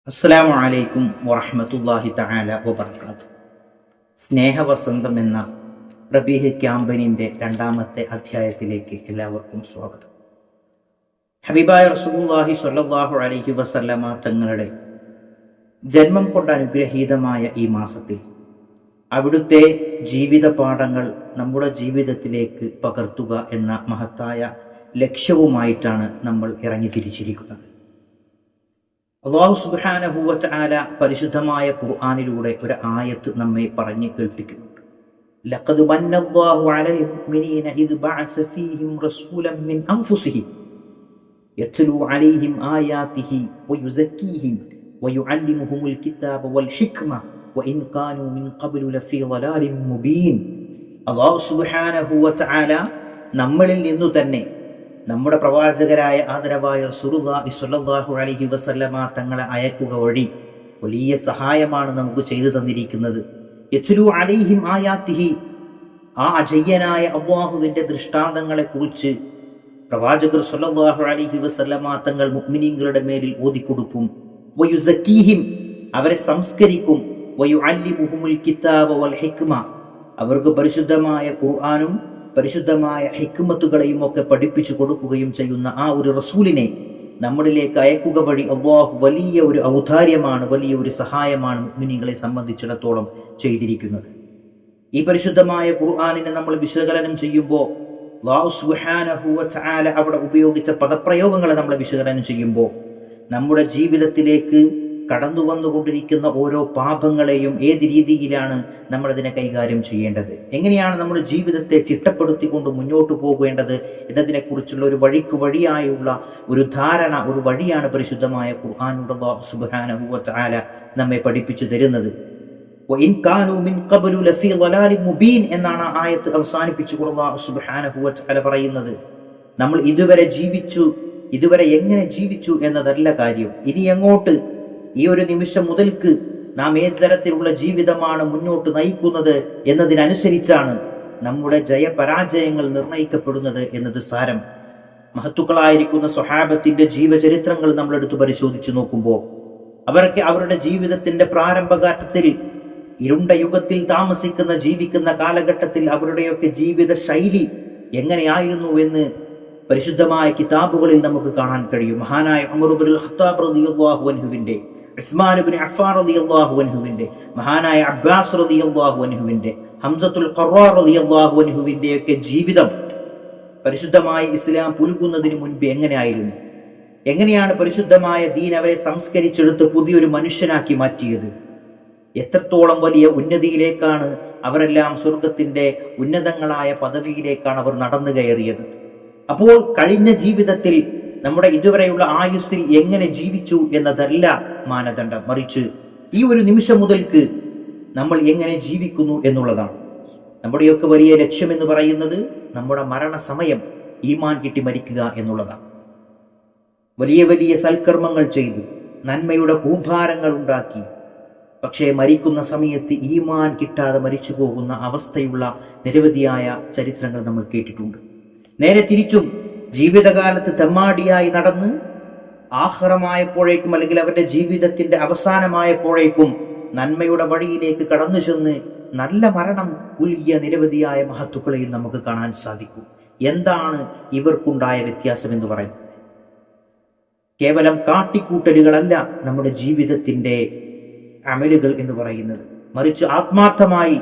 അസ്സലാമു അലൈക്കും വറഹ്മത്തുള്ളാഹി തആല വബറകാതുഹു. സ്നേഹവസന്തം എന്ന റബീഹ് ക്യാമ്പയിനിൻ്റെ രണ്ടാമത്തെ അധ്യായത്തിലേക്ക് എല്ലാവർക്കും സ്വാഗതം. ഹബീബായ റസൂലുള്ളാഹി സ്വല്ലല്ലാഹു അലൈഹി വസല്ലമ തങ്ങളുടെ ജന്മം കൊണ്ട് അനുഗ്രഹീതമായ ഈ മാസത്തിൽ അവിടുത്തെ ജീവിത പാഠങ്ങൾ നമ്മുടെ ജീവിതത്തിലേക്ക് പകർത്തുക എന്ന മഹത്തായ ലക്ഷ്യവുമായിട്ടാണ് നമ്മൾ ഇറങ്ങി തിരിച്ചിരിക്കുന്നത്. അല്ലാഹു സുബ്ഹാനഹു വ തആല പരിശുദ്ധമായ ഖുർആനിലൂടെ ഒരു ആയത്ത് നമ്മെ പറഞ്ഞു കേൾപ്പിക്കുന്നുണ്ട്. ലഖദ് മന്നല്ലാഹു അലൽ മുഅ്മിനീന ഇദ് ബഅസ ഫീഹിം റസൂലൻ മിൻ അൻഫുസിഹിം യത്ലു അലൈഹിം ആയാതിഹി വയുസക്കീഹിം വയുഅല്ലിമുഹുൽ കിതാബ വൽ ഹിക്മ വഇൻ കാനൂ മിൻ ഖബ്ലു ലഫീ ളലാലിൻ മുബീൻ. അല്ലാഹു സുബ്ഹാനഹു വ തആല നമ്മളിൽ നിന്നു തന്നെ നമ്മുടെ പ്രവാചകരായ ആദരവായ റസൂലുള്ളാഹി സ്വല്ലല്ലാഹു അലൈഹി വസല്ലമ തങ്ങളെ അയക്കുക വഴി വലിയ സഹായമാണ് നമുക്ക് ചെയ്തു തന്നിരിക്കുന്നത്. യത്ലു അലൈഹിം ആയാതിഹി, ആ അജയ്യനായ അല്ലാഹുവിൻ്റെ ദൃഷ്ടാന്തങ്ങളെ കുറിച്ച് പ്രവാചകർ സ്വല്ലല്ലാഹു അലൈഹി വസല്ലമ തങ്ങൾ മുഅ്മിനീങ്ങളുടെ മേലിൽ ഓതിക്കൊടുക്കും. വയുസക്കീഹിം, അവരെ സംസ്കരിക്കും. വയുഅല്ലിമുഹുൽ കിതാബ വൽ ഹിക്മ, അവർക്ക് പരിശുദ്ധമായ ഖുർആനും പരിശുദ്ധമായ ഹിക്മത്തുകളെയും ഒക്കെ പഠിപ്പിച്ചു കൊടുക്കുകയും ചെയ്യുന്ന ആ ഒരു റസൂലിനെ നമ്മളിലേക്ക് അയക്കുക വഴി അല്ലാഹു വലിയ ഒരു ഔദാര്യമാണ്, വലിയ ഒരു സഹായമാണ് മുഅ്മിനീങ്ങളെ സംബന്ധിച്ചിടത്തോളം ചെയ്തിരിക്കുന്നത്. ഈ പരിശുദ്ധമായ ഖുർആനിനെ നമ്മൾ വിശകലനം ചെയ്യുമ്പോൾ അല്ലാഹു സുബ്ഹാനഹു വ തആല അവിടെ ഉപയോഗിച്ച പദപ്രയോഗങ്ങളെ നമ്മൾ വിശകലനം ചെയ്യുമ്പോൾ നമ്മുടെ ജീവിതത്തിലേക്ക് കടന്നു വന്നുകൊണ്ടിരിക്കുന്ന ഓരോ പാപങ്ങളെയും ഏത് രീതിയിലാണ് നമ്മളതിനെ കൈകാര്യം ചെയ്യേണ്ടത്, എങ്ങനെയാണ് നമ്മുടെ ജീവിതത്തെ ചിട്ടപ്പെടുത്തിക്കൊണ്ട് മുന്നോട്ട് പോകേണ്ടത് എന്നതിനെക്കുറിച്ചുള്ള ഒരു വഴിയായുള്ള ഒരു ധാരണ, ഒരു വഴിയാണ് പരിശുദ്ധമായ ഖുർആനിലൂടെ അല്ലാഹു സുബ്ഹാനഹു വ തആല നമ്മെ പഠിപ്പിച്ചു തരുന്നത്. വഇൻ കാനൂ മിൻ ഖബ്ലു ലഫീ ളലാലിൻ മുബീൻ എന്നാണ് ആയത്ത് അവസാനിപ്പിച്ചുകൊണ്ട് അല്ലാഹു സുബ്ഹാനഹു വ തആല പറയുന്നത്. നമ്മൾ ഇതുവരെ എങ്ങനെ ജീവിച്ചു എന്നതല്ല കാര്യം, ഇനി അങ്ങോട്ട് ഈ ഒരു നിമിഷം മുതൽക്ക് നാം ഏത് തരത്തിലുള്ള ജീവിതമാണ് മുന്നോട്ട് നയിക്കുന്നത് എന്നതിനനുസരിച്ചാണ് നമ്മുടെ ജയപരാജയങ്ങൾ നിർണയിക്കപ്പെടുന്നത് എന്നത് സാരം. മഹത്തുക്കളായിരിക്കുന്ന സ്വഹാബത്തിന്റെ ജീവചരിത്രങ്ങൾ നമ്മൾ എടുത്തു പരിശോധിച്ചു നോക്കുമ്പോൾ അവർക്ക് അവരുടെ ജീവിതത്തിന്റെ പ്രാരംഭഘട്ടത്തിൽ ഇരുണ്ട യുഗത്തിൽ ജീവിക്കുന്ന കാലഘട്ടത്തിൽ അവരുടെയൊക്കെ ജീവിത ശൈലി എങ്ങനെയായിരുന്നു എന്ന് പരിശുദ്ധമായ കിതാബുകളിൽ നമുക്ക് കാണാൻ കഴിയും. മഹാനായ ഉമർ ഇബ്നുൽ ഖത്താബ് റളിയല്ലാഹു അൻഹുവിന്റെ, ഉസ്മാൻ ഇബ്നു അഫ്ഫാൻ റളിയല്ലാഹു അൻഹുവിന്റെ, മഹാനായ അബ്ബാസ് റളിയല്ലാഹു അൻഹുവിന്റെ, ഹംസത്തുൽ ഖറാർ റളിയല്ലാഹു അൻഹുവിന്റെ ഒക്കെ ജീവിതം പരിശുദ്ധമായ ഇസ്ലാം പുലുകുന്നതിന് മുൻപ് എങ്ങനെയായിരുന്നു, എങ്ങനെയാണ് പരിശുദ്ധമായ ദീൻ അവരെ സംസ്കരിച്ചെടുത്ത് പുതിയൊരു മനുഷ്യനാക്കി മാറ്റിയത്, എത്രത്തോളം വലിയ ഉന്നതിയിലേക്കാണ് അവരെല്ലാം സ്വർഗത്തിന്റെ ഉന്നതങ്ങളായ പദവിയിലേക്കാണ് അവർ നടന്നു കയറിയത്. അപ്പോൾ കഴിഞ്ഞ ജീവിതത്തിൽ നമ്മുടെ ഇതുവരെയുള്ള ആയുസ്സിൽ എങ്ങനെ ജീവിച്ചു എന്നതല്ല മാനദണ്ഡം, മറിച്ച് ഈ ഒരു നിമിഷം മുതൽക്ക് നമ്മൾ എങ്ങനെ ജീവിക്കുന്നു എന്നുള്ളതാണ്. നമ്മുടെയൊക്കെ വലിയ ലക്ഷ്യം എന്ന് പറയുന്നത് നമ്മുടെ മരണസമയം ഈമാൻ കിട്ടി മരിക്കുക എന്നുള്ളതാണ്. വലിയ വലിയ സൽക്കർമ്മങ്ങൾ ചെയ്ത് നന്മയുടെ കൂമ്പാരങ്ങൾ ഉണ്ടാക്കി, പക്ഷേ മരിക്കുന്ന സമയത്ത് ഈമാൻ കിട്ടാതെ മരിച്ചു പോകുന്ന അവസ്ഥയുള്ള നിരവധിയായ ചരിത്രങ്ങൾ നമ്മൾ കേട്ടിട്ടുണ്ട്. നേരെ തിരിച്ചും ജീവിതകാലത്ത് തെമ്മാടിയായി നടന്ന് ആഖിറമായപ്പോഴേക്കും അല്ലെങ്കിൽ അവരുടെ ജീവിതത്തിന്റെ അവസാനമായപ്പോഴേക്കും നന്മയുടെ വഴിയിലേക്ക് കടന്നു ചെന്ന് നല്ല മരണം പുലിയ നിരവധിയായ മഹത്തുക്കളെയും നമുക്ക് കാണാൻ സാധിക്കും. എന്താണ് ഇവർക്കുണ്ടായ വ്യത്യാസം എന്ന് പറയുന്നത്? കേവലം കാട്ടിക്കൂട്ടലുകളല്ല നമ്മുടെ ജീവിതത്തിന്റെ അമലുകൾ എന്ന് പറയുന്നത്, മറിച്ച് ആത്മാർത്ഥമായി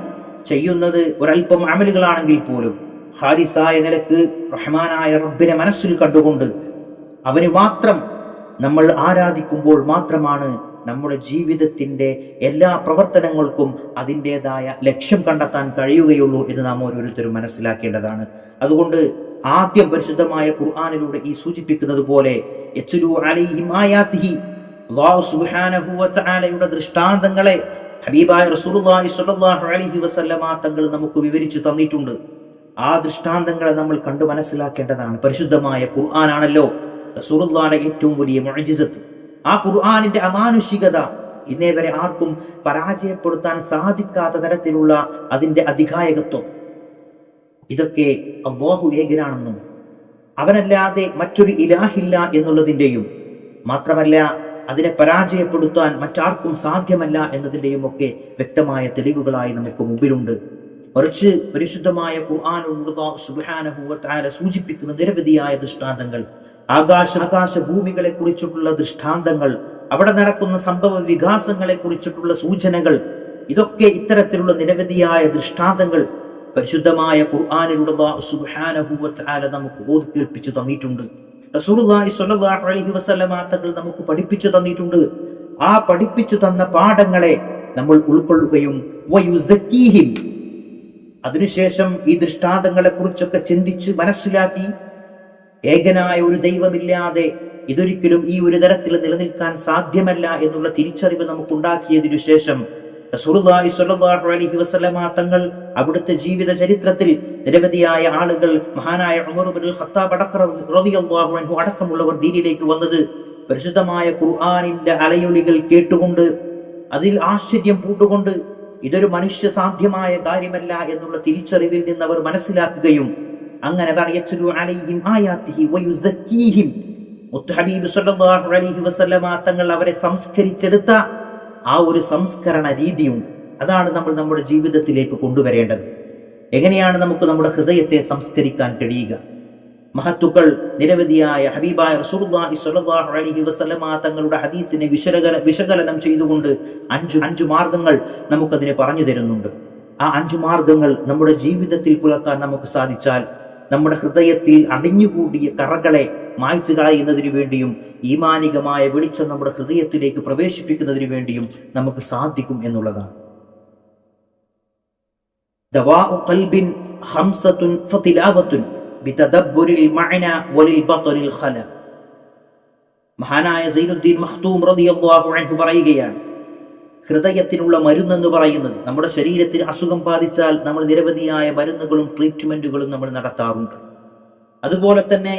ചെയ്യുന്നത് ഒരൽപ്പം അമലുകളാണെങ്കിൽ പോലും ഖാലിസായ നിലക്ക് റഹ്മാനായ റബ്ബിനെ മനസ്സിൽ കണ്ടുകൊണ്ട് അവന് മാത്രം നമ്മൾ ആരാധിക്കുമ്പോൾ മാത്രമാണ് നമ്മുടെ ജീവിതത്തിന്റെ എല്ലാ പ്രവർത്തനങ്ങൾക്കും അതിൻ്റെതായ ലക്ഷ്യം കണ്ടെത്താൻ കഴിയുകയുള്ളൂ എന്ന് നാം ഓരോരുത്തരും മനസ്സിലാക്കേണ്ടതാണ്. അതുകൊണ്ട് ആദ്യം പരിശുദ്ധമായ ഖുർആനിലൂടെ ഈ സൂചിപ്പിക്കുന്നത് പോലെ യത്ലു അലൈഹിം ആയാതിഹി, അല്ലാഹു സുബ്ഹാനഹു വ തആലയുടെ ദൃഷ്ടാന്തങ്ങളെ ഹബീബായ റസൂലുള്ളാഹി സ്വല്ലല്ലാഹു അലൈഹി വസല്ലമ തങ്ങൾ നമുക്ക് വിവരിച്ചു തന്നിട്ടുണ്ട്. ആ ദൃഷ്ടാന്തങ്ങളെ നമ്മൾ കണ്ടു മനസ്സിലാക്കേണ്ടതാണ്. പരിശുദ്ധമായ ഖുർആനാണല്ലോ റസൂലുള്ളാഹിയുടെ ഏറ്റവും വലിയ മുഅ്ജിസത്ത്. ആ ഖുർആനിന്റെ അമാനുഷികത ഇന്നേ വരെ ആർക്കും പരാജയപ്പെടുത്താൻ സാധിക്കാത്ത തരത്തിലുള്ള അതിന്റെ അധികായകത്വം, ഇതൊക്കെ അല്ലാഹു ഏകനാണെന്നും അവനല്ലാതെ മറ്റൊരു ഇലാഹില്ല എന്നുള്ളതിൻ്റെയും മാത്രമല്ല അതിനെ പരാജയപ്പെടുത്താൻ മറ്റാർക്കും സാധ്യമല്ല എന്നതിൻ്റെയും ഒക്കെ വ്യക്തമായ തെളിവുകളായി നമുക്ക് മുമ്പിലുണ്ട്. മറിച്ച് പരിശുദ്ധമായ ഖുർആനിൽ സുബ്ഹാനഹു വ തആല സൂചിപ്പിക്കുന്ന നിരവധിയായ ദൃഷ്ടാന്തങ്ങൾ, ആകാശ ഭൂമികളെ കുറിച്ചിട്ടുള്ള ദൃഷ്ടാന്തങ്ങൾ, അവിടെ നടക്കുന്ന സംഭവ വികാസങ്ങളെ കുറിച്ചിട്ടുള്ള സൂചനകൾ, ഇതൊക്കെ ഇത്തരത്തിലുള്ള നിരവധിയായ ദൃഷ്ടാന്തങ്ങൾ പരിശുദ്ധമായ ഖുർആനിലൂടെ സുബ്ഹാനഹു വ തആല നമുക്ക് ഓതി കേൾപ്പിച്ചു തന്നിട്ടുണ്ട്. റസൂലുള്ളാഹി സ്വല്ലല്ലാഹു അലൈഹി വസല്ലമ തങ്ങൾ നമുക്ക് പഠിപ്പിച്ചു തന്നിട്ടുണ്ട്. ആ പഠിപ്പിച്ചു തന്ന പാഠങ്ങളെ നമ്മൾ ഉൾക്കൊള്ളുകയും വയുസക്കീഹിം, അതിനുശേഷം ഈ ദൃഷ്ടാന്തങ്ങളെ കുറിച്ചൊക്കെ ചിന്തിച്ച് മനസ്സിലാക്കി ഏകനായ ഒരു ദൈവമില്ലാതെ ഇതൊരിക്കലും ഈ ഒരു തരത്തിൽ നിലനിൽക്കാൻ സാധ്യമല്ല എന്നുള്ള തിരിച്ചറിവ് നമുക്കുണ്ടാക്കിയതിനു ശേഷം റസൂലുള്ളാഹി സ്വല്ലല്ലാഹു അലൈഹി വസല്ലമ തങ്ങൾ അവിടുത്തെ ജീവിത ചരിത്രത്തിൽ നിരവധിയായ ആളുകൾ, മഹാനായ ഉമർ ഇബ്നുൽ ഖത്താബ് റളിയല്ലാഹു അൻഹു അടക്കമുള്ളവർ ദീനിലേക്ക് വന്നത് പരിശുദ്ധമായ ഖുർആനിന്റെ അലയൊലികൾ കേട്ടുകൊണ്ട് അതിൽ ആശ്ചര്യം പൂണ്ടുകൊണ്ട് ഇതൊരു മനുഷ്യ സാധ്യമായ കാര്യമല്ല എന്നുള്ള തിരിച്ചറിവിൽ നിന്ന് അവർ മനസ്സിലാക്കുകയും അങ്ങനെ തങ്ങൾ അവരെ സംസ്കരിച്ചെടുത്ത ആ ഒരു സംസ്കരണ രീതിയുണ്ട്. അതാണ് നമ്മൾ നമ്മുടെ ജീവിതത്തിലേക്ക് കൊണ്ടുവരേണ്ടത്. എങ്ങനെയാണ് നമുക്ക് നമ്മുടെ ഹൃദയത്തെ സംസ്കരിക്കാൻ കഴിയുക? മഹത്തുക്കൾ നിരവധിയായ ഹബീബായ റസൂലുള്ളാഹി സ്വല്ലല്ലാഹു അലൈഹി വസല്ലമ തങ്ങളുടെ ഹദീസിനെ വിശകലനം ചെയ്തുകൊണ്ട് അഞ്ച് മാർഗങ്ങൾ നമുക്കതിനെ പറഞ്ഞു തരുന്നുണ്ട്. ആ 5 മാർഗങ്ങൾ നമ്മുടെ ജീവിതത്തിൽ പുലർത്താൻ നമുക്ക് സാധിച്ചാൽ നമ്മുടെ ഹൃദയത്തിൽ അടിഞ്ഞുകൂടിയ കറകളെ മായ്ച്ചു കളയുന്നതിനു വേണ്ടിയും ഈമാനികമായ വെളിച്ചം നമ്മുടെ ഹൃദയത്തിലേക്ക് പ്രവേശിപ്പിക്കുന്നതിനു വേണ്ടിയും നമുക്ക് സാധിക്കും എന്നുള്ളതാണ്. ദവാഉ ഖൽബിൻ ഖംസത്തുൻ ഫതിലാവത്തുൻ ബിതദബ്ബുരിൽ മഅന വലിൽ ബത്നിൽ ഖല. മഹാനായ സൈനുദ്ദീൻ മഖ്തൂം റളിയല്ലാഹു അൻഹു പറയുകയാണ്, ഹൃദയത്തിനുള്ള മരുന്നെന്ന് പറയുന്നത്, നമ്മുടെ ശരീരത്തിന് അസുഖം ബാധിച്ചാൽ നമ്മൾ നിരവധിയായ മരുന്നുകളും ട്രീറ്റ്മെന്റുകളും നമ്മൾ നടത്താറുണ്ട്. അതുപോലെ തന്നെ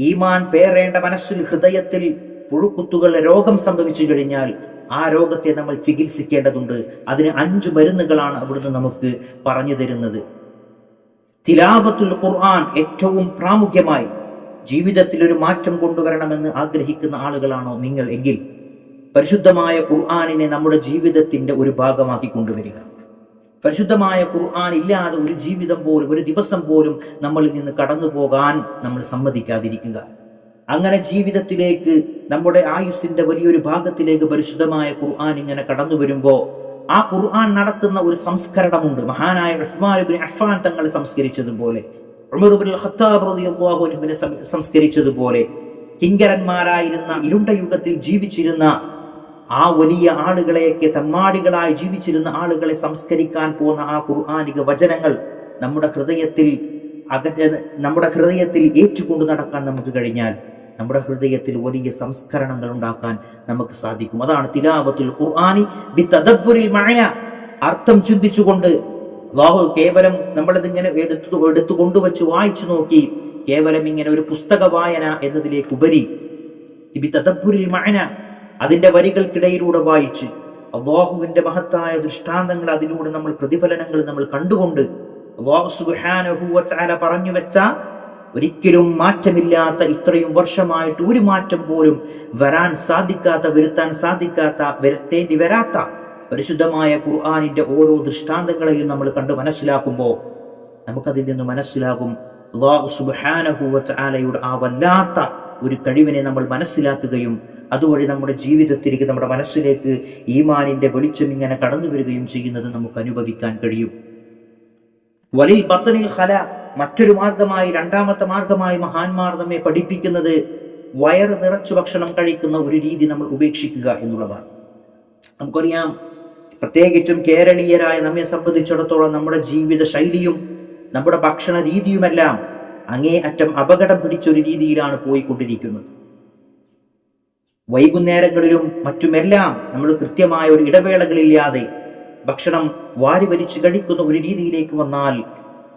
ഈമാൻ പേറേണ്ട മനസ്സിൽ ഹൃദയത്തിൽ പുഴുക്കുത്തുകൾ രോഗം സംഭവിച്ചു കഴിഞ്ഞാൽ ആ രോഗത്തെ നമ്മൾ ചികിത്സിക്കേണ്ടതുണ്ട്. അതിന് 5 മരുന്നുകളാണ് അവിടുന്ന് നമുക്ക് പറഞ്ഞു തരുന്നത്. തിലാവത്തുൽ ഖുർആൻ ഏറ്റവും പ്രാമുഖ്യമായി ജീവിതത്തിൽ ഒരു മാറ്റം കൊണ്ടുവരണമെന്ന് ആഗ്രഹിക്കുന്ന ആളുകളാണോ നിങ്ങൾ എങ്കിൽ പരിശുദ്ധമായ ഖുർആനിനെ നമ്മുടെ ജീവിതത്തിന്റെ ഒരു ഭാഗമാക്കി കൊണ്ടുവരിക. പരിശുദ്ധമായ ഖുർആൻ ഇല്ലാതെ ഒരു ജീവിതം പോലും, ഒരു ദിവസം പോലും നമ്മളിൽ നിന്ന് കടന്നു പോകാൻ നമ്മൾ സമ്മതിക്കാതിരിക്കുക. അങ്ങനെ ജീവിതത്തിലേക്ക്, നമ്മുടെ ആയുസ്സിന്റെ വലിയൊരു ഭാഗത്തിലേക്ക് പരിശുദ്ധമായ ഖുർആൻ ഇങ്ങനെ കടന്നു വരുമ്പോൾ ആ ഖുർആൻ നടത്തുന്ന ഒരു സംസ്കരണമുണ്ട്. മഹാനായ ഉസ്മാൻ ഇബ്നു അഫ്ഫാൻ തങ്ങളെ സംസ്കരിച്ചതുപോലെ, ഉമർ ഇബ്നുൽ ഖത്താബ് റളിയല്ലാഹു അൻഹുവിനെ സംസ്കരിച്ചതുപോലെ, കിങ്കരന്മാരായിരുന്ന ഇരുണ്ട യുഗത്തിൽ ജീവിച്ചിരുന്ന ആ വലിയ ആളുകളെയൊക്കെ, തമ്മാടികളായി ജീവിച്ചിരുന്ന ആളുകളെ സംസ്കരിക്കാൻ പോകുന്ന ആ ഖുർആനിക വചനങ്ങൾ നമ്മുടെ ഹൃദയത്തിൽ ഏറ്റുകൊണ്ട് നടക്കാൻ നമുക്ക് കഴിഞ്ഞാൽ നമ്മുടെ ഹൃദയത്തിൽ വലിയ സംസ്കരണങ്ങൾ ഉണ്ടാക്കാൻ നമുക്ക് സാധിക്കും. അതാണ് തിലാവത്തുൽ ഖുർആനി ബിതദബ്ബുരിൽ മഅന. അർത്ഥം ചിന്തിച്ചുകൊണ്ട്, അല്ലാഹു കേവലം നമ്മളിതിങ്ങനെ എടുത്തു കൊണ്ടുവച്ച് വായിച്ചു നോക്കി കേവലം ഇങ്ങനെ ഒരു പുസ്തക വായന എന്നതിലേക്ക് ഉപരി ബിതദബ്ബുരിൽ മഅന, അതിന്റെ വരികൾക്കിടയിലൂടെ വായിച്ച് അല്ലാഹുവിന്റെ മഹത്തായ ദൃഷ്ടാന്തങ്ങൾ, അതിലൂടെ നമ്മൾ പ്രതിഫലനങ്ങൾ നമ്മൾ കണ്ടുകൊണ്ട് അല്ലാഹു സുബ്ഹാനഹു വ തആല പറഞ്ഞു വെച്ച ഒരിക്കലും മാറ്റമില്ലാത്ത, ഇത്രയും വർഷമായിട്ട് ഒരു മാറ്റം പോലും വരുത്താൻ സാധിക്കാത്ത, വരുത്തേണ്ടി വരാത്ത പരിശുദ്ധമായ ഖുർആനിന്റെ ഓരോ ദൃഷ്ടാന്തങ്ങളെയും നമ്മൾ കണ്ട് മനസ്സിലാക്കുമ്പോൾ നമുക്കതിൽ നിന്ന് മനസ്സിലാകും അല്ലാഹു സുബ്ഹാനഹു വ തആലയുടെ ആ വല്ലാത്ത ഒരു കഴിവിനെ നമ്മൾ മനസ്സിലാക്കുകയും അതുവഴി നമ്മുടെ ജീവിതത്തിലേക്ക്, നമ്മുടെ മനസ്സിലേക്ക് ഈമാനിന്റെ വെളിച്ചം ഇങ്ങനെ കടന്നു വരികയും ചെയ്യുന്നത് നമുക്ക് അനുഭവിക്കാൻ കഴിയും. വലിൽ ബത്നിൽ ഖല, മറ്റൊരു മാർഗമായി, രണ്ടാമത്തെ മാർഗമായി മഹാന്മാർ നമ്മെ പഠിപ്പിക്കുന്നത് വയറ് നിറച്ചു ഭക്ഷണം കഴിക്കുന്ന ഒരു രീതി നമ്മൾ ഉപേക്ഷിക്കുക എന്നുള്ളതാണ്. നമുക്കറിയാം, പ്രത്യേകിച്ചും കേരളീയരായ നമ്മെ സംബന്ധിച്ചിടത്തോളം നമ്മുടെ ജീവിത ശൈലിയും നമ്മുടെ ഭക്ഷണ രീതിയുമെല്ലാം അങ്ങേ അറ്റം അപകടം പിടിച്ചൊരു രീതിയിലാണ് പോയിക്കൊണ്ടിരിക്കുന്നത്. വൈകുന്നേരങ്ങളിലും മറ്റുമെല്ലാം നമ്മൾ കൃത്യമായ ഒരു ഇടവേളകളില്ലാതെ ഭക്ഷണം വാരി വലിച്ചു കഴിക്കുന്ന ഒരു രീതിയിലേക്ക് വന്നാൽ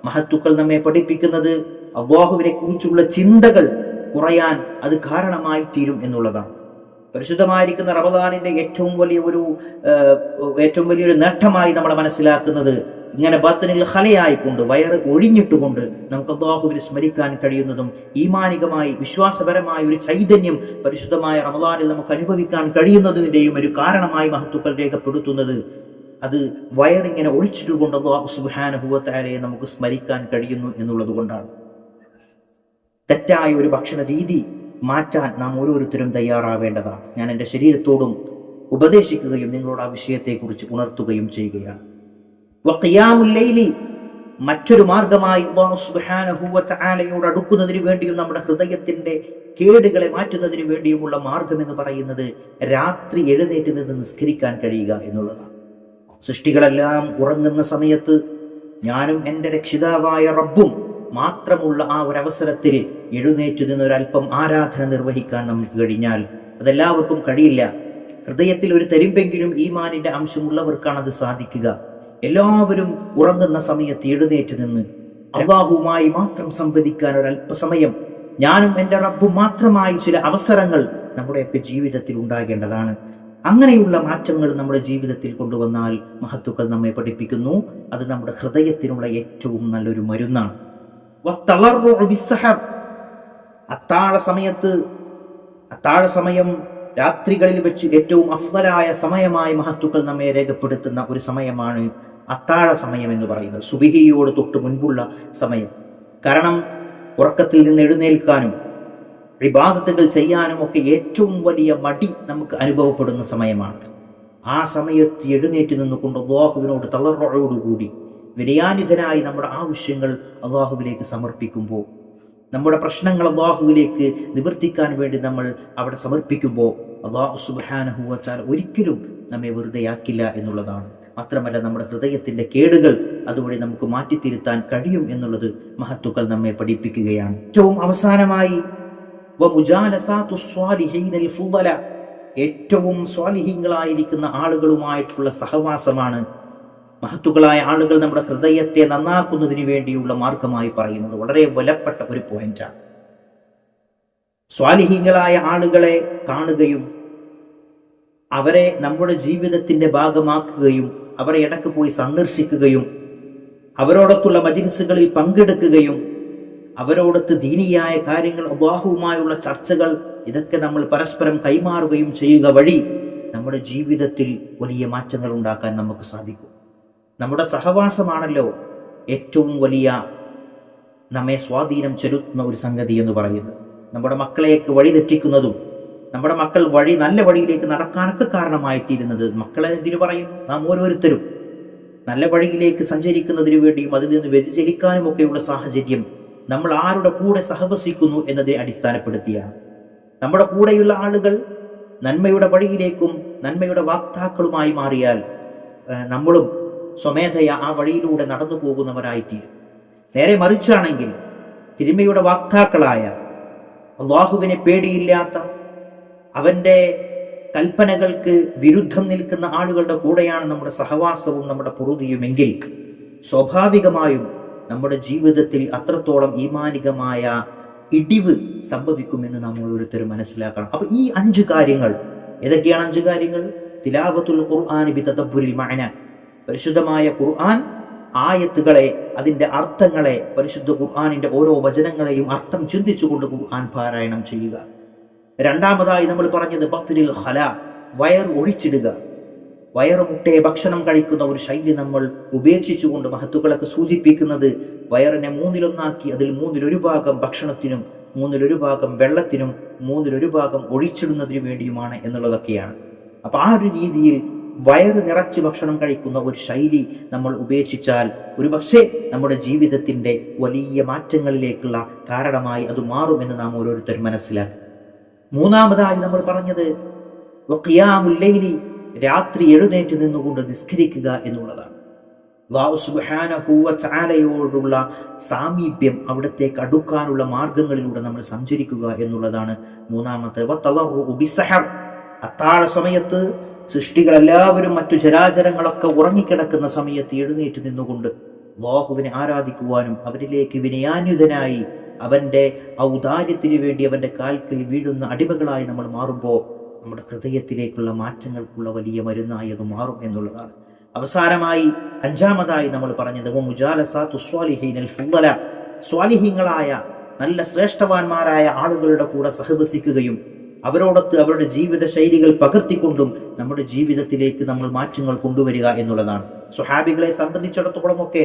മഹത്തുക്കൾ നമ്മെ പഠിപ്പിക്കുന്നത് അല്ലാഹുവിനെ കുറിച്ചുള്ള ചിന്തകൾ കുറയാൻ അത് കാരണമായി തീരും എന്നുള്ളതാണ്. പരിശുദ്ധമായിരിക്കുന്ന റമദാനിന്റെ ഏറ്റവും വലിയൊരു നേട്ടമായി നമ്മൾ മനസ്സിലാക്കുന്നത് ഇങ്ങനെ ബാത്തിനിൽ ഖലയായിക്കൊണ്ട് വയറ് ഒഴിഞ്ഞിട്ടുകൊണ്ട് നമുക്ക് അല്ലാഹുവിനെ സ്മരിക്കാൻ കഴിയുന്നതും ഈമാനികമായി വിശ്വാസപരമായ ഒരു ചൈതന്യം പരിശുദ്ധമായ റമദാനിൽ നമുക്ക് അനുഭവിക്കാൻ കഴിയുന്നതിൻ്റെയും ഒരു കാരണമായി മഹത്തുക്കൾ രേഖപ്പെടുത്തുന്നത് അത് വയറിങ്ങനെ ഒഴിച്ചിട്ടുകൊണ്ട് അല്ലാഹു സുബ്ഹാനഹു വ തആലയെ നമുക്ക് സ്മരിക്കാൻ കഴിയുന്നു എന്നുള്ളത് കൊണ്ടാണ്. തെറ്റായ ഒരു ഭക്ഷണ രീതി മാറ്റാൻ നാം ഓരോരുത്തരും തയ്യാറാവേണ്ടതാണ്. ഞാൻ എൻ്റെ ശരീരത്തോടും ഉപദേശിക്കുകയും നിങ്ങളോട് ആ വിഷയത്തെക്കുറിച്ച് ഉണർത്തുകയും ചെയ്യുകയാണ്. വഖിയാമുൽ ലൈലി, മറ്റൊരു മാർഗമായി അല്ലാഹു സുബ്ഹാനഹു വ തആലയോട് അടുക്കുന്നതിന് വേണ്ടിയും നമ്മുടെ ഹൃദയത്തിന്റെ കേടുകളെ മാറ്റുന്നതിന് വേണ്ടിയുമുള്ള മാർഗം എന്ന് പറയുന്നത് രാത്രി എഴുന്നേറ്റ് നിന്ന് നിസ്കരിക്കാൻ കഴിയുക എന്നുള്ളതാണ്. സൃഷ്ടികളെല്ലാം ഉറങ്ങുന്ന സമയത്ത് ഞാനും എൻ്റെ രക്ഷിതാവായ റബ്ബും മാത്രമുള്ള ആ ഒരവസരത്തിൽ എഴുന്നേറ്റ് നിന്നൊരൽപ്പം ആരാധന നിർവഹിക്കാൻ നമുക്ക് കഴിഞ്ഞാൽ അതെല്ലാവർക്കും കഴിയില്ല. ഹൃദയത്തിൽ ഒരു തരിമ്പെങ്കിലും ഈമാനിന്റെ അംശമുള്ളവർക്കാണ് അത് സാധിക്കുക. എല്ലാവരും ഉറങ്ങുന്ന സമയത്ത് എഴുന്നേറ്റ് നിന്ന് അല്ലാഹുവുമായി മാത്രം സംവദിക്കാൻ ഒരല്പസമയം ഞാനും എൻ്റെ റബ്ബും മാത്രമായി ചില അവസരങ്ങൾ നമ്മുടെയൊക്കെ ജീവിതത്തിൽ ഉണ്ടാകേണ്ടതാണ്. അങ്ങനെയുള്ള മാറ്റങ്ങൾ നമ്മുടെ ജീവിതത്തിൽ കൊണ്ടുവന്നാൽ മഹത്തുക്കൾ നമ്മെ പഠിപ്പിക്കുന്നു അത് നമ്മുടെ ഹൃദയത്തിനുള്ള ഏറ്റവും നല്ലൊരു മരുന്നാണ്. അത്താഴ സമയം രാത്രികളിൽ വെച്ച് ഏറ്റവും അഫ്ളലായ സമയമായി മഹത്തുക്കൾ നമ്മെ രേഖപ്പെടുത്തുന്ന ഒരു സമയമാണ് അത്താഴ സമയം എന്ന് പറയുന്നത്, സുബഹിയോട് തൊട്ട് മുൻപുള്ള സമയം. കാരണം ഉറക്കത്തിൽ നിന്ന് എഴുന്നേൽക്കാനും ഇബാദത്തുകൾ ചെയ്യാനും ഒക്കെ ഏറ്റവും വലിയ മടി നമുക്ക് അനുഭവപ്പെടുന്ന സമയമാണ്. ആ സമയത്ത് എഴുന്നേറ്റ് നിന്നുകൊണ്ട് അല്ലാഹുവിനോട് തളർറയോടുകൂടി വിനയാനിതനായി നമ്മുടെ ആവശ്യങ്ങൾ അല്ലാഹുവിലേക്ക് സമർപ്പിക്കുമ്പോൾ, നമ്മുടെ പ്രശ്നങ്ങൾ അല്ലാഹുവിലേക്ക് നിവർത്തിക്കാൻ വേണ്ടി നമ്മൾ അവിടെ സമർപ്പിക്കുമ്പോൾ അല്ലാഹു സുബ്ഹാനഹു വ തആല ഒരിക്കലും നമ്മെ വെറുതെയാക്കില്ല എന്നുള്ളതാണ്. മാത്രമല്ല നമ്മുടെ ഹൃദയത്തിന്റെ കേടുകൾ അതുവഴി നമുക്ക് മാറ്റിത്തിരുത്താൻ കഴിയും എന്നുള്ളത് മഹത്തുക്കൾ നമ്മെ പഠിപ്പിക്കുകയാണ്. ഏറ്റവും അവസാനമായി ഏറ്റവും സ്വാലിഹീങ്ങളായിരിക്കുന്ന ആളുകളുമായിട്ടുള്ള സഹവാസമാണ് മഹത്തുക്കളായ ആളുകൾ നമ്മുടെ ഹൃദയത്തെ നന്നാക്കുന്നതിന് വേണ്ടിയുള്ള മാർഗമായി പറയുന്നത്. വളരെ വിലപ്പെട്ട ഒരു പോയിന്റാണ്. സ്വാലിഹീങ്ങളായ ആളുകളെ കാണുകയും അവരെ നമ്മുടെ ജീവിതത്തിന്റെ ഭാഗമാക്കുകയും അവരെ ഇടയ്ക്ക് പോയി സന്ദർശിക്കുകയും അവരോടൊത്തുള്ള മജ്‌ലിസുകളിൽ പങ്കെടുക്കുകയും അവരോടൊത്ത് ദീനിയായ കാര്യങ്ങൾ അല്ലാഹുവുമായുള്ള ചർച്ചകൾ ഇതൊക്കെ നമ്മൾ പരസ്പരം കൈമാറുകയും ചെയ്യുക വഴി നമ്മുടെ ജീവിതത്തിൽ വലിയ മാറ്റങ്ങൾ ഉണ്ടാക്കാൻ നമുക്ക് സാധിക്കും. നമ്മുടെ സഹവാസമാണല്ലോ ഏറ്റവും വലിയ നമ്മെ സ്വാധീനം ചെലുത്തുന്ന ഒരു സംഗതി എന്ന് പറയുന്നത്. നമ്മുടെ മക്കളെയൊക്കെ വഴി തെറ്റിക്കുന്നതും നമ്മുടെ മക്കൾ നല്ല വഴിയിലേക്ക് നടക്കാനൊക്കെ കാരണമായിത്തീരുന്നത് മക്കളെ എന്തിനു പറയുന്നു, നാം ഓരോരുത്തരും നല്ല വഴിയിലേക്ക് സഞ്ചരിക്കുന്നതിന് വേണ്ടിയും അതിൽ നിന്ന് വ്യതിചലിക്കാനും ഒക്കെയുള്ള സാഹചര്യം നമ്മൾ ആരുടെ കൂടെ സഹവസിക്കുന്നു എന്നതിനെ അടിസ്ഥാനപ്പെടുത്തിയാണ്. നമ്മുടെ കൂടെയുള്ള ആളുകൾ നന്മയുടെ വഴിയിലേക്കും നന്മയുടെ വാക്താക്കളുമായി മാറിയാൽ നമ്മളും സ്വമേധയാ ആ വഴിയിലൂടെ നടന്നു പോകുന്നവരായിത്തീരും. നേരെ മറിച്ചാണെങ്കിൽ തിന്മയുടെ വാക്താക്കളായ അല്ലാഹുവിനെ പേടിയില്ലാത്ത അവന്റെ കൽപ്പനകൾക്ക് വിരുദ്ധം നിൽക്കുന്ന ആളുകളുടെ കൂടെയാണ് നമ്മുടെ സഹവാസവും നമ്മുടെ പൊറുതിയുമെങ്കിൽ സ്വാഭാവികമായും നമ്മുടെ ജീവിതത്തിൽ അത്രത്തോളം ഈമാനികമായ ഇടിവ് സംഭവിക്കുമെന്ന് നാം ഓരോരുത്തരും മനസ്സിലാക്കണം. അപ്പൊ ഈ 5 കാര്യങ്ങൾ ഏതൊക്കെയാണ്? 5 കാര്യങ്ങൾ: തിലാവത്തുൽ ഖുർആൻ ബിതദബ്ബുരിൽ മഅന, പരിശുദ്ധമായ ഖുർആൻ ആയത്തുകളെ അതിന്റെ അർത്ഥങ്ങളെ പരിശുദ്ധ ഖുർആനിന്റെ ഓരോ വചനങ്ങളെയും അർത്ഥം ചിന്തിച്ചുകൊണ്ട് ഖുർആൻ പാരായണം ചെയ്യുക. രണ്ടാമതായി നമ്മൾ പറഞ്ഞത് ബത്നിൽ ഖല, വയർ ഒഴിച്ചിടുക. വയറുമുട്ടയെ ഭക്ഷണം കഴിക്കുന്ന ഒരു ശൈലി നമ്മൾ ഉപേക്ഷിച്ചുകൊണ്ട് മഹത്തുക്കളൊക്കെ സൂചിപ്പിക്കുന്നത് വയറിനെ 3-1 അതിൽ 1/3 ഭാഗം ഭക്ഷണത്തിനും 1/3 ഭാഗം വെള്ളത്തിനും 1/3 ഭാഗം ഒഴിച്ചിടുന്നതിന് വേണ്ടിയുമാണ് എന്നുള്ളതൊക്കെയാണ്. അപ്പൊ ആ ഒരു രീതിയിൽ വയറ് നിറച്ച് ഭക്ഷണം കഴിക്കുന്ന ഒരു ശൈലി നമ്മൾ ഉപേക്ഷിച്ചാൽ ഒരുപക്ഷെ നമ്മുടെ ജീവിതത്തിന്റെ വലിയ മാറ്റങ്ങളിലേക്കുള്ള കാരണമായി അത് മാറുമെന്ന് നാം ഓരോരുത്തരും മനസ്സിലാക്കുക. മൂന്നാമതായി നമ്മൾ പറഞ്ഞത് വഖിയാമുൽ ലൈലി, രാത്രി എഴുന്നേറ്റ് നിന്നുകൊണ്ട് നിസ്കരിക്കുക എന്നുള്ളതാണ്. അല്ലാഹു സുബ്ഹാനഹു വ തആലയോടുള്ള സാമീപ്യം, അവിടത്തേക്ക് അടുക്കാനുള്ള മാർഗങ്ങളിലൂടെ നമ്മൾ സഞ്ചരിക്കുക എന്നുള്ളതാണ് മൂന്നാമത്തെ. വതളറു ബിസ്സഹർ, അത്താഴ സമയത്ത് സൃഷ്ടികളെല്ലാവരും മറ്റു ചരാചരങ്ങളൊക്കെ ഉറങ്ങിക്കിടക്കുന്ന സമയത്ത് എഴുന്നേറ്റ് നിന്നുകൊണ്ട് അല്ലാഹുവിനെ ആരാധിക്കുവാനും അവരിലേക്ക് വിനയാന്വിതനായി അവന്റെ ഔദാര്യത്തിന് വേണ്ടി അവന്റെ കാൽക്കൽ വീഴുന്ന അടിമകളായി നമ്മൾ മാറുമ്പോൾ നമ്മുടെ ഹൃദയത്തിലേക്കുള്ള മാറ്റങ്ങൾക്കുള്ള വലിയ മരുന്നായി അത് മാറും എന്നുള്ളതാണ്. അവസാനമായി അഞ്ചാമതായി നമ്മൾ പറഞ്ഞത് സ്വാലിഹീങ്ങളായ നല്ല ശ്രേഷ്ഠവാന്മാരായ ആളുകളുടെ കൂടെ സഹവസിക്കുകയും അവരോടൊത്ത് അവരുടെ ജീവിത ശൈലികൾ പകർത്തിക്കൊണ്ടും നമ്മുടെ ജീവിതത്തിലേക്ക് നമ്മൾ മാറ്റങ്ങൾ കൊണ്ടുവരിക എന്നുള്ളതാണ്. സ്വഹാബികളെ സംബന്ധിച്ചിടത്തോളമൊക്കെ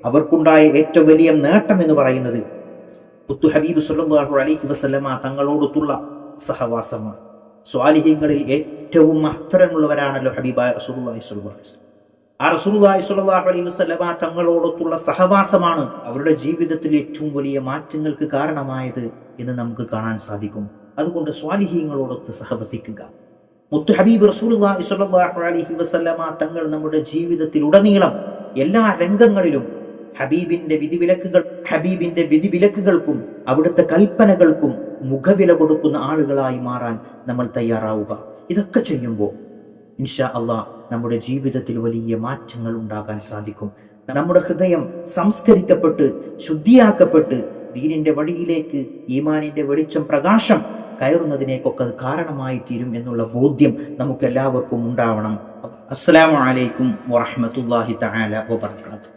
അവർക്കുണ്ടായ ഏറ്റവും വലിയ നേട്ടം എന്ന് പറയുന്നത് ഹബീബ് സല്ലല്ലാഹു അലൈഹി വസല്ലമ തങ്ങളോടൊത്തുള്ള സഹവാസമാണ്. സ്വാലിഹീങ്ങളിൽ ഏറ്റവും മഹത്തരമുള്ളവരാണല്ലോ ഹബീബായ റസൂലുള്ളാഹി സ്വല്ലല്ലാഹു അലൈഹി വസല്ലം. ആ റസൂലുള്ളാഹി സ്വല്ലല്ലാഹു അലൈഹി വസല്ലമ തങ്ങളോടൊത്തുള്ള സഹവാസമാണ് അവരുടെ ജീവിതത്തിൽ ഏറ്റവും വലിയ മാറ്റങ്ങൾക്ക് കാരണമായത് എന്ന് നമുക്ക് കാണാൻ സാധിക്കും. അതുകൊണ്ട് സ്വാലിഹീങ്ങളോടൊത്ത് സഹവസിക്കുക. മുത്ത് ഹബീബ് റസൂലുള്ളാഹി സ്വല്ലല്ലാഹു അലൈഹി വസല്ലമ തങ്ങൾ നമ്മുടെ ജീവിതത്തിൽ ഉടനീളം എല്ലാ രംഗങ്ങളിലും ഹബീബിന്റെ വിധിവിലക്കുകൾക്കും അവിടുത്തെ കൽപ്പനകൾക്കും മുഖവില കൊടുക്കുന്ന ആളുകളായി മാറാൻ നമ്മൾ തയ്യാറാവുക. ഇതൊക്കെ ചെയ്യുമ്പോൾ ഇൻഷാ അല്ലാഹ് നമ്മുടെ ജീവിതത്തിൽ വലിയ മാറ്റങ്ങൾ ഉണ്ടാകാൻ സാധിക്കും. നമ്മുടെ ഹൃദയം സംസ്കരിക്കപ്പെട്ട് ശുദ്ധിയാക്കപ്പെട്ട് ദീനിന്റെ വഴിയിലേക്ക് ഈമാനിന്റെ വെളിച്ചം പ്രകാശം കയറുന്നതിനേക്കൊക്കെ അത് കാരണമായി തീരും എന്നുള്ള ബോധ്യം നമുക്ക് എല്ലാവർക്കും ഉണ്ടാവണം. അസ്സലാമു അലൈക്കും വറഹ്മത്തുള്ളാഹി തആല വബറകാതുഹു.